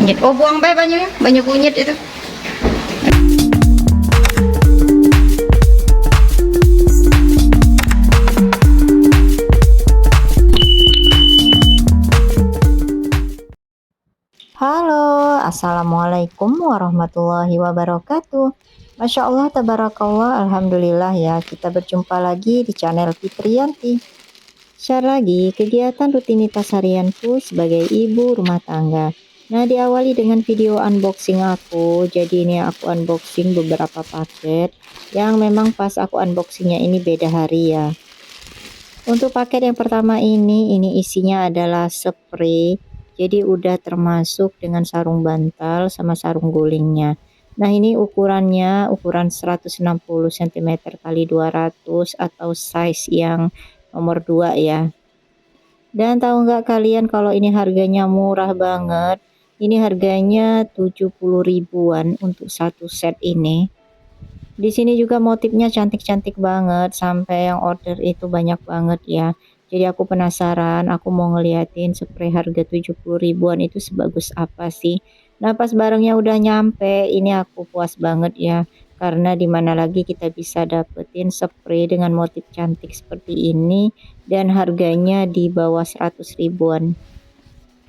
Kunyit. Oh, buang bae banyak, banyak kunyit itu. Halo, assalamualaikum warahmatullahi wabarakatuh. Masya Allah, tabarakallah, alhamdulillah ya. Kita berjumpa lagi di channel Fitriyanti. Share lagi kegiatan rutinitas harianku sebagai ibu rumah tangga. Nah, diawali dengan video unboxing aku. Jadi ini aku unboxing beberapa paket yang memang pas aku unboxingnya ini beda hari ya. Untuk paket yang pertama ini isinya adalah spray. Jadi udah termasuk dengan sarung bantal sama sarung gulingnya. Nah, ini ukurannya ukuran 160 cm kali 200 atau size yang nomor 2 ya. Dan tahu nggak kalian kalau ini harganya murah banget. Ini harganya 70 ribuan untuk satu set ini. Di sini juga motifnya cantik-cantik banget, sampai yang order itu banyak banget ya. Jadi aku penasaran, aku mau ngeliatin spray harga 70 ribuan itu sebagus apa sih. Nah, pas barangnya udah nyampe, ini aku puas banget ya. Karena dimana lagi kita bisa dapetin spray dengan motif cantik seperti ini dan harganya di bawah 100 ribuan.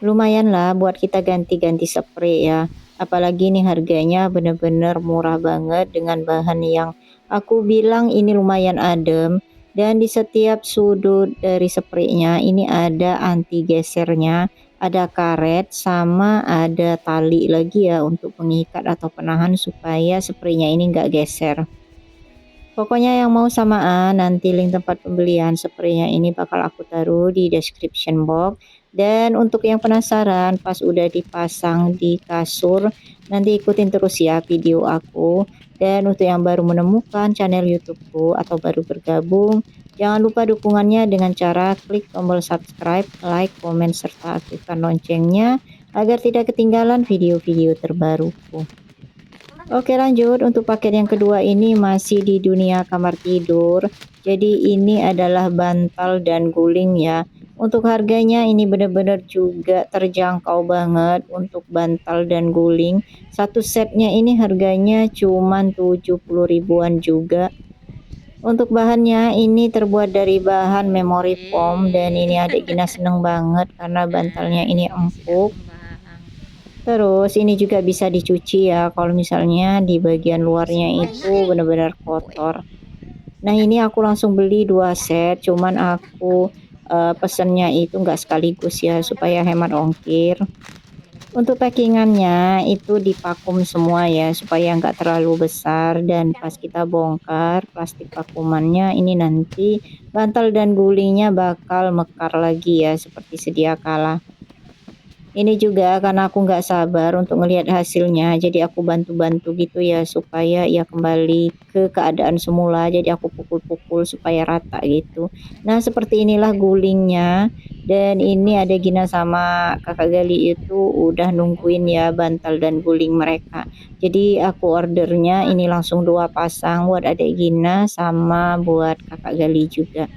Lumayan lah buat kita ganti-ganti spray ya. Apalagi nih harganya bener-bener murah banget dengan bahan yang aku bilang ini lumayan adem. Dan di setiap sudut dari spraynya ini ada anti gesernya, ada karet, sama ada tali lagi ya untuk pengikat atau penahan supaya spraynya ini enggak geser. Pokoknya yang mau samaan, nanti link tempat pembelian spraynya ini bakal aku taruh di description box. Dan untuk yang penasaran, pas udah dipasang di kasur, nanti ikutin terus ya video aku. Dan untuk yang baru menemukan channel YouTubeku atau baru bergabung, jangan lupa dukungannya dengan cara klik tombol subscribe, like, komen, serta aktifkan loncengnya agar tidak ketinggalan video-video terbaruku. Oke, lanjut untuk paket yang kedua ini masih di dunia kamar tidur. Jadi ini adalah bantal dan guling ya. Untuk harganya ini benar-benar juga terjangkau banget untuk bantal dan guling. Satu setnya ini harganya cuman 70 ribuan juga. Untuk bahannya ini terbuat dari bahan memory foam dan ini adik Gina seneng banget karena bantalnya ini empuk. Terus ini juga bisa dicuci ya kalau misalnya di bagian luarnya itu benar-benar kotor. Nah, ini aku langsung beli 2 set, cuman aku pesennya itu enggak sekaligus ya supaya hemat ongkir. Untuk packingannya itu dipakum semua ya supaya enggak terlalu besar, dan pas kita bongkar plastik vakumannya ini nanti bantal dan gulingnya bakal mekar lagi ya seperti sedia kala. Ini juga karena aku nggak sabar untuk melihat hasilnya, jadi aku bantu-bantu gitu ya supaya ya kembali ke keadaan semula. Jadi aku pukul-pukul supaya rata gitu. Nah, seperti inilah gulingnya. Dan ini ada Gina sama kakak Gali itu udah nungguin ya bantal dan guling mereka. Jadi aku ordernya ini langsung 2 pasang buat adik Gina sama buat kakak Gali juga.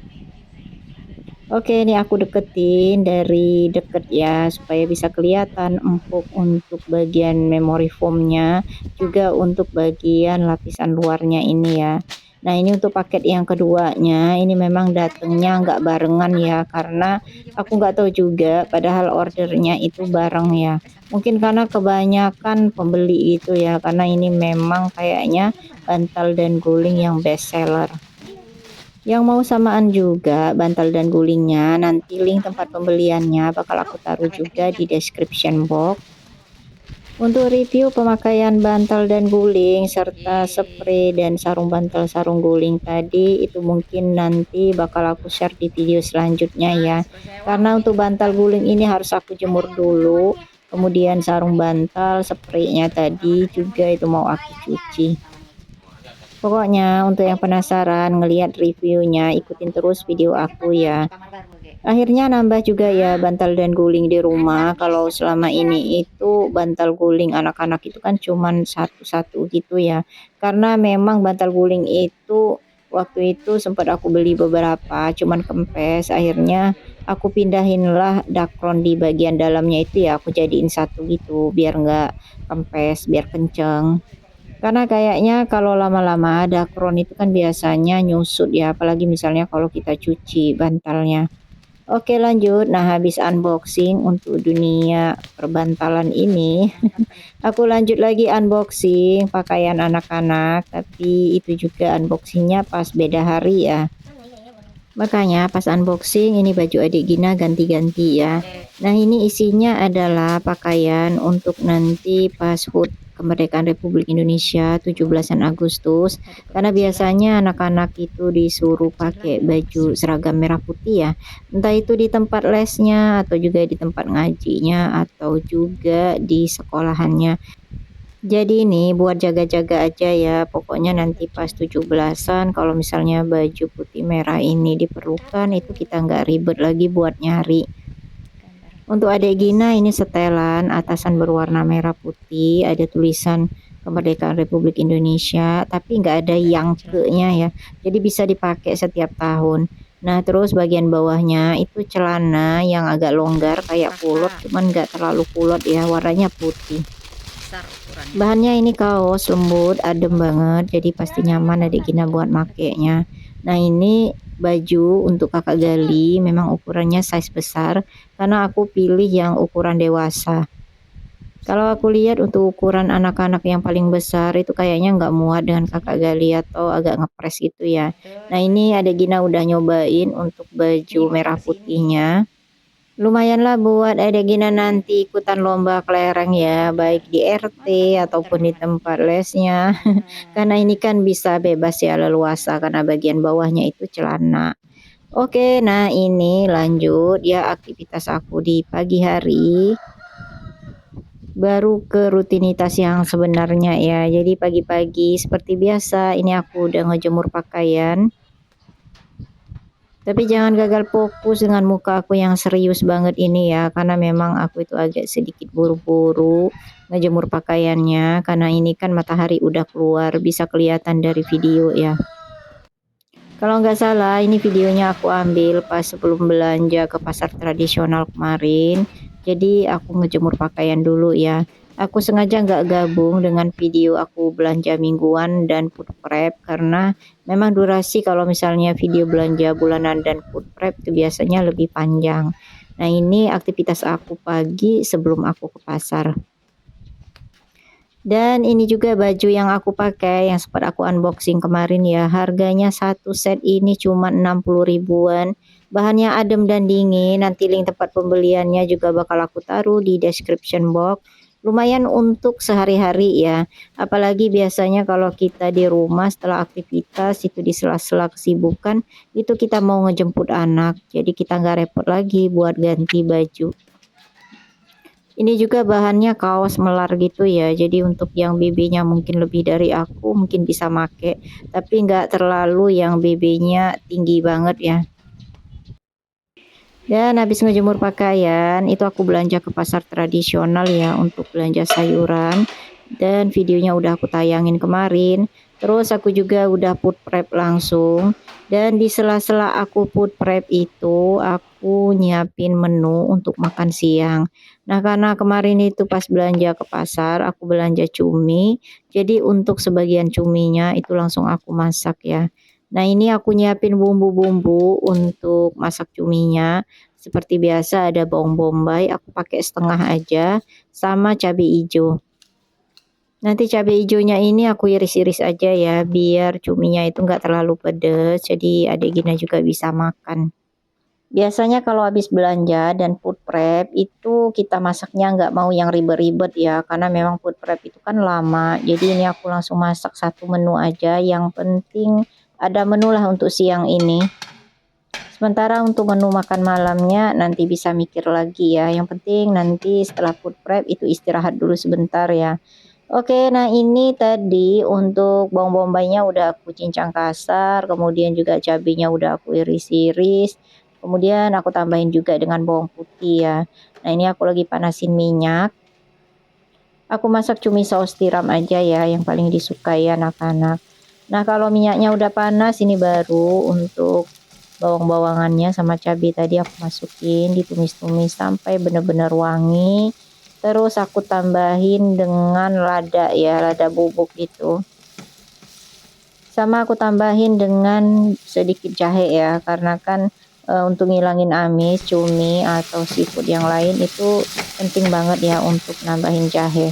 Oke, ini aku deketin dari deket ya supaya bisa kelihatan empuk untuk bagian memory foamnya, juga untuk bagian lapisan luarnya ini ya. Nah, ini untuk paket yang keduanya ini memang datangnya nggak barengan ya, karena aku nggak tahu juga padahal ordernya itu bareng ya. Mungkin karena kebanyakan pembeli itu ya, karena ini memang kayaknya bantal dan guling yang best seller. Yang mau samaan juga bantal dan gulingnya, nanti link tempat pembeliannya bakal aku taruh juga di description box. Untuk review pemakaian bantal dan guling serta spray dan sarung bantal sarung guling tadi itu mungkin nanti bakal aku share di video selanjutnya ya. Karena untuk bantal guling ini harus aku jemur dulu, kemudian sarung bantal spraynya tadi juga itu mau aku cuci. Pokoknya untuk yang penasaran ngelihat reviewnya, ikutin terus video aku ya. Akhirnya nambah juga ya bantal dan guling di rumah. Kalau selama ini itu bantal guling anak-anak itu kan cuman satu-satu gitu ya. Karena memang bantal guling itu waktu itu sempat aku beli beberapa, cuman kempes. Akhirnya aku pindahinlah dakron di bagian dalamnya itu ya, aku jadiin satu gitu biar nggak kempes, biar kenceng. Karena kayaknya kalau lama-lama dakron itu kan biasanya nyusut ya, apalagi misalnya kalau kita cuci bantalnya. Oke lanjut, nah habis unboxing untuk dunia perbantalan ini, aku lanjut lagi unboxing pakaian anak-anak, tapi itu juga unboxingnya pas beda hari ya. Makanya pas unboxing ini baju adik Gina ganti-ganti ya. Nah ini isinya adalah pakaian untuk nanti pas HUT kemerdekaan Republik Indonesia 17-an Agustus. Karena biasanya anak-anak itu disuruh pakai baju seragam merah putih ya. Entah itu di tempat lesnya atau juga di tempat ngajinya atau juga di sekolahannya. Jadi ini buat jaga-jaga aja ya, pokoknya nanti pas 17-an kalau misalnya baju putih merah ini diperlukan, itu kita nggak ribet lagi buat nyari. Untuk adik Gina ini setelan atasan berwarna merah putih, ada tulisan kemerdekaan Republik Indonesia, tapi nggak ada yang ke-nya ya, jadi bisa dipakai setiap tahun. Nah terus bagian bawahnya itu celana yang agak longgar kayak kulot, cuman nggak terlalu kulot ya, warnanya putih. Bahannya ini kaos lembut, adem banget, jadi pasti nyaman adik Gina buat makainya. Nah ini baju untuk kakak Gali memang ukurannya size besar, karena aku pilih yang ukuran dewasa. Kalau aku lihat untuk ukuran anak-anak yang paling besar itu kayaknya nggak muat dengan kakak Gali atau agak ngepres gitu ya. Nah ini adik Gina udah nyobain untuk baju merah putihnya. Lumayanlah buat adik Gina nanti ikutan lomba kelereng ya, baik di RT ataupun di tempat lesnya. Karena ini kan bisa bebas ya, leluasa, karena bagian bawahnya itu celana. Oke, nah ini lanjut ya aktivitas aku di pagi hari. Baru ke rutinitas yang sebenarnya ya. Jadi pagi-pagi seperti biasa ini aku udah ngejemur pakaian. Tapi jangan gagal fokus dengan muka aku yang serius banget ini ya, karena memang aku itu agak sedikit buru-buru ngejemur pakaiannya, karena ini kan matahari udah keluar, bisa kelihatan dari video ya. Kalau nggak salah ini videonya aku ambil pas sebelum belanja ke pasar tradisional kemarin. Jadi aku ngejemur pakaian dulu ya. Aku sengaja nggak gabung dengan video aku belanja mingguan dan food prep karena memang durasi kalau misalnya video belanja bulanan dan food prep itu biasanya lebih panjang. Nah ini aktivitas aku pagi sebelum aku ke pasar. Dan ini juga baju yang aku pakai yang sempat aku unboxing kemarin ya. Harganya satu set ini cuma 60 ribuan. Bahannya adem dan dingin. Nanti link tempat pembeliannya juga bakal aku taruh di description box. Lumayan untuk sehari-hari ya. Apalagi biasanya kalau kita di rumah setelah aktivitas itu di sela-sela kesibukan itu kita mau ngejemput anak. Jadi kita nggak repot lagi buat ganti baju. Ini juga bahannya kaos melar gitu ya, jadi untuk yang BB-nya mungkin lebih dari aku mungkin bisa make, tapi nggak terlalu yang BB-nya tinggi banget ya. Dan habis ngejemur pakaian itu aku belanja ke pasar tradisional ya untuk belanja sayuran, dan videonya udah aku tayangin kemarin. Terus aku juga udah food prep langsung, dan di sela-sela aku food prep itu aku nyiapin menu untuk makan siang. Nah karena kemarin itu pas belanja ke pasar aku belanja cumi, jadi untuk sebagian cuminya itu langsung aku masak ya. Nah ini aku nyiapin bumbu-bumbu untuk masak cuminya. Seperti biasa ada bawang bombay aku pakai setengah aja, sama cabai hijau. Nanti cabai hijaunya ini aku iris-iris aja ya, biar cuminya itu enggak terlalu pedes, jadi adik Gina juga bisa makan. Biasanya kalau habis belanja dan food prep itu kita masaknya nggak mau yang ribet-ribet ya, karena memang food prep itu kan lama. Jadi ini aku langsung masak satu menu aja, yang penting ada menu lah untuk siang ini. Sementara untuk menu makan malamnya nanti bisa mikir lagi ya, yang penting nanti setelah food prep itu istirahat dulu sebentar ya. Oke, nah ini tadi untuk bawang bombaynya udah aku cincang kasar, kemudian juga cabenya udah aku iris-iris, kemudian aku tambahin juga dengan bawang putih ya. Nah ini aku lagi panasin minyak. Aku masak cumi saus tiram aja ya, yang paling disukai anak-anak. Nah kalau minyaknya udah panas ini baru untuk bawang-bawangannya sama cabai tadi aku masukin, ditumis-tumis sampai benar-benar wangi. Terus aku tambahin dengan lada ya, lada bubuk gitu. Sama aku tambahin dengan sedikit jahe ya, karena kan untuk ngilangin amis cumi atau seafood yang lain itu penting banget ya untuk nambahin jahe.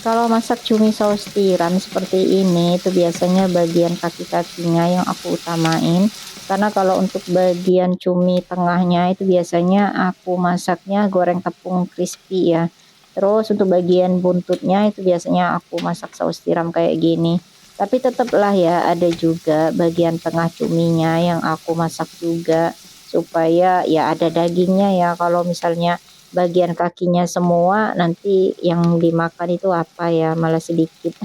Kalau masak cumi saus tiram seperti ini itu biasanya bagian kaki-kakinya yang aku utamain, karena kalau untuk bagian cumi tengahnya itu biasanya aku masaknya goreng tepung crispy ya. Terus untuk bagian buntutnya itu biasanya aku masak saus tiram kayak gini. Tapi tetaplah ya ada juga bagian tengah cuminya yang aku masak juga supaya ya ada dagingnya ya. Kalau misalnya bagian kakinya semua nanti yang dimakan itu apa ya, malah sedikit.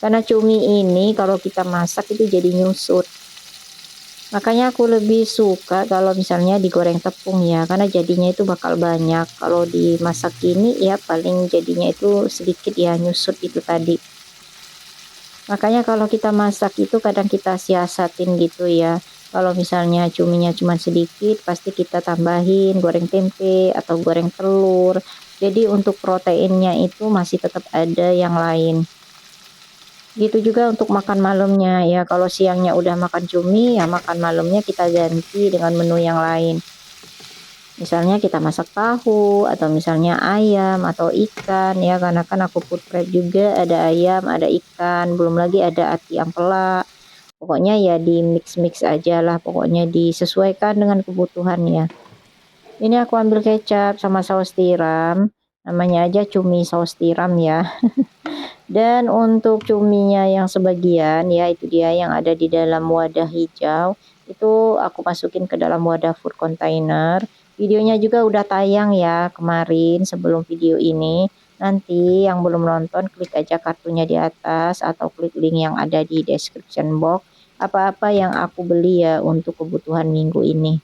Karena cumi ini kalau kita masak itu jadi nyusut. Makanya aku lebih suka kalau misalnya digoreng tepung ya, karena jadinya itu bakal banyak. Kalau dimasak ini ya paling jadinya itu sedikit ya, nyusut itu tadi. Makanya kalau kita masak itu kadang kita siasatin gitu ya. Kalau misalnya cuminya cuma sedikit, pasti kita tambahin goreng tempe atau goreng telur. Jadi untuk proteinnya itu masih tetap ada yang lain. Gitu juga untuk makan malamnya ya. Kalau siangnya udah makan cumi, ya makan malamnya kita ganti dengan menu yang lain. Misalnya kita masak tahu atau misalnya ayam atau ikan ya, karena kan aku food prep juga, ada ayam, ada ikan, belum lagi ada ati ampela. Pokoknya ya di mix-mix aja lah, pokoknya disesuaikan dengan kebutuhan ya. Ini aku ambil kecap sama saus tiram, namanya aja cumi saus tiram ya. Dan untuk cuminya yang sebagian ya itu dia yang ada di dalam wadah hijau, itu aku masukin ke dalam wadah food container. Videonya juga udah tayang ya kemarin sebelum video ini. Nanti yang belum nonton klik aja kartunya di atas atau klik link yang ada di description box. Apa-apa yang aku beli ya untuk kebutuhan minggu ini.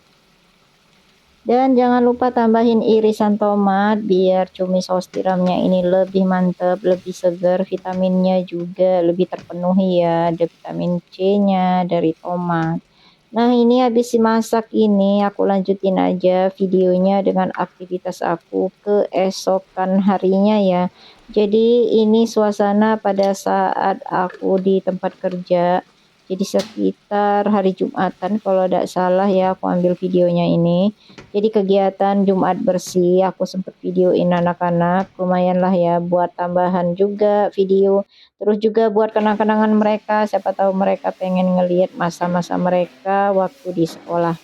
Dan jangan lupa tambahin irisan tomat biar cumi saus tiramnya ini lebih mantap, lebih segar, vitaminnya juga lebih terpenuhi ya. Ada vitamin C-nya dari tomat. Nah, ini habis dimasak ini aku lanjutin aja videonya dengan aktivitas aku keesokan harinya ya. Jadi ini suasana pada saat aku di tempat kerja. Jadi sekitar hari Jumatan kalau tidak salah ya aku ambil videonya ini. Jadi kegiatan Jumat bersih aku sempat videoin anak-anak, lumayan lah ya buat tambahan juga video. Terus juga buat kenang-kenangan mereka, siapa tahu mereka pengen ngelihat masa-masa mereka waktu di sekolah.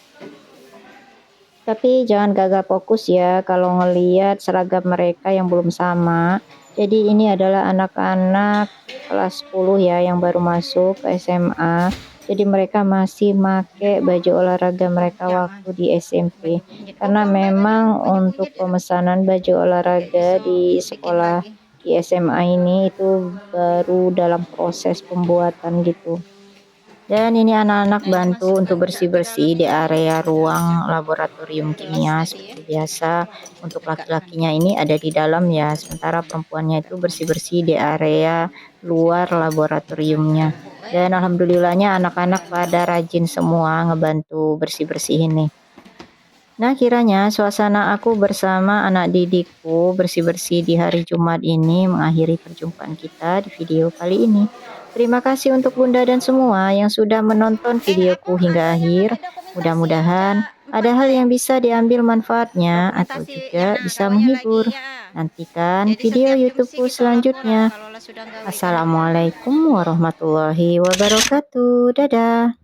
Tapi jangan gagal fokus ya kalau ngelihat seragam mereka yang belum sama. Jadi ini adalah anak-anak kelas 10 ya yang baru masuk ke SMA. Jadi mereka masih make baju olahraga mereka Jangan, waktu di SMP. banyak-banyak. Karena Buang, Mbak, memang untuk banyak-banyak ya. pemesanan baju Biar olahraga besok di bikin sekolah lagi. di SMA ini itu baru dalam proses pembuatan gitu. Dan ini anak-anak Nah, itu bantu masuk untuk ke bersih-bersih di dalamnya ya, area ke dalam ruang laboratorium gelas kimia tadi ya. seperti biasa. Untuk Buka laki-lakinya nanti. ini ada di dalam ya, sementara perempuannya itu bersih-bersih di area luar laboratoriumnya. Dan alhamdulillahnya anak-anak pada rajin semua ngebantu bersih-bersih ini. Nah, kiranya suasana aku bersama anak didikku bersih-bersih di hari Jumat ini mengakhiri perjumpaan kita di video kali ini. Terima kasih untuk Bunda dan semua yang sudah menonton Aku videoku hingga ada yang akhir. ada dokumentasi yang Mudah-mudahan ada hal C4-nya ya. yang bisa diambil manfaatnya atau Dokumentasi yang juga bisa namanya lagi menghibur. ya. Nantikan Jadi video setiap jam sih YouTubeku gitu laporan selanjutnya. kalau sudah gawe kan. Assalamualaikum warahmatullahi wabarakatuh. Dadah.